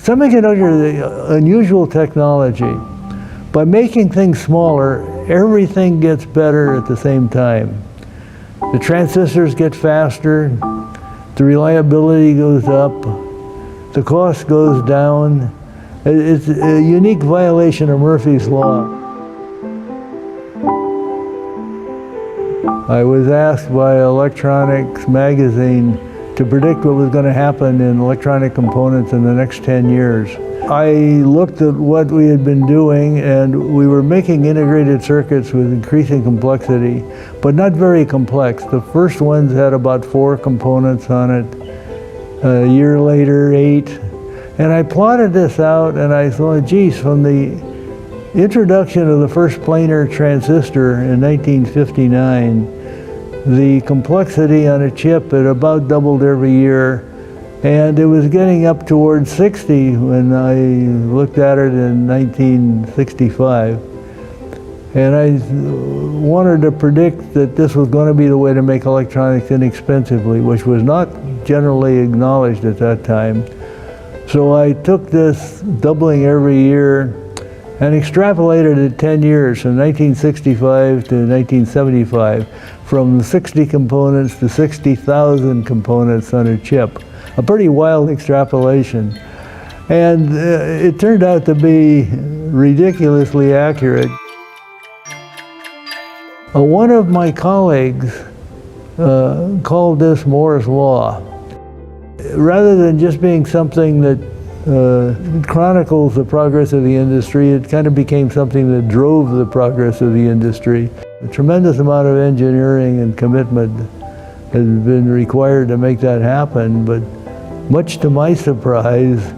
Semiconductor is an unusual technology. By making things smaller, everything gets better at the same time. The transistors get faster, the reliability goes up, the cost goes down. It's a unique violation of Murphy's Law. I was asked by Electronics magazine to predict what was going to happen in electronic components in the next 10 years. I looked at what we had been doing, and we were making integrated circuits with increasing complexity, but not very complex. The first ones had about 4 components on it. A year later, 8. And I plotted this out, and I thought, geez, from the introduction of the first planar transistor in 1959, the complexity on a chip had about doubled every year, and it was getting up towards 60 when I looked at it in 1965. And I wanted to predict that this was going to be the way to make electronics inexpensively, which was not generally acknowledged at that time. So I took this doubling every year and extrapolated it 10 years, from 1965 to 1975, from 60 components to 60,000 components on a chip. A pretty wild extrapolation. And it turned out to be ridiculously accurate. One of my colleagues called this Moore's Law. Rather than just being something that chronicles the progress of the industry, it kind of became something that drove the progress of the industry. A tremendous amount of engineering and commitment has been required to make that happen, but much to my surprise,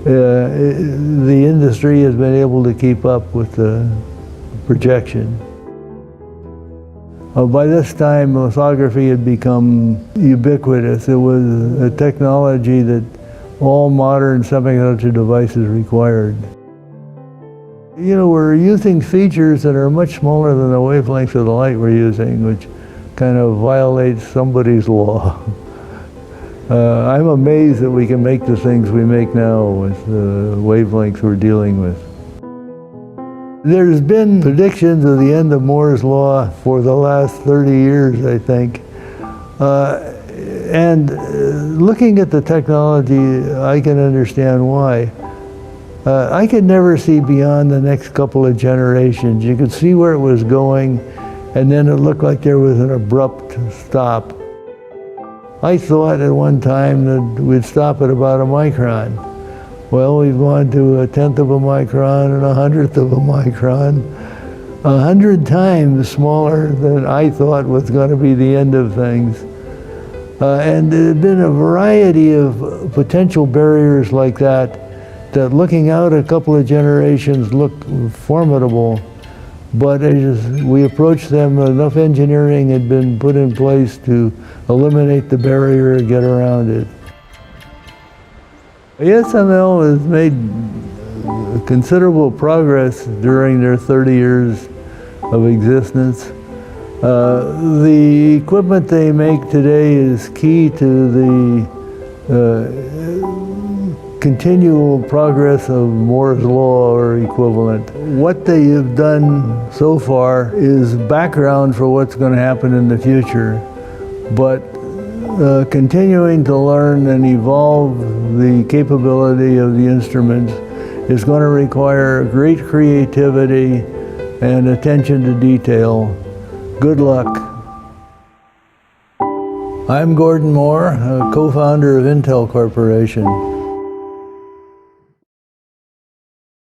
the industry has been able to keep up with the projection. By this time, lithography had become ubiquitous. It was a technology that all modern semiconductor devices required. You know, we're using features that are much smaller than the wavelength of the light we're using, which kind of violates somebody's law. I'm amazed that we can make the things we make now with the wavelengths we're dealing with. There's been predictions of the end of Moore's Law for the last 30 years, I think. And looking at the technology, I can understand why. I could never see beyond the next couple of generations. You could see where it was going, and then it looked like there was an abrupt stop. I thought at one time that we'd stop at about a micron. Well, we've gone to 1/10 of a micron and 1/100th of a micron, 100 times smaller than I thought was going to be the end of things. And there have been a variety of potential barriers like that, that looking out a couple of generations look formidable, but as we approached them, enough engineering had been put in place to eliminate the barrier and get around it. ASML has made considerable progress during their 30 years of existence. The equipment they make today is key to the continual progress of Moore's Law or equivalent. What they have done so far is background for what's going to happen in the future, but continuing to learn and evolve the capability of the instruments is going to require great creativity and attention to detail. Good luck. I'm Gordon Moore, co-founder of Intel Corporation.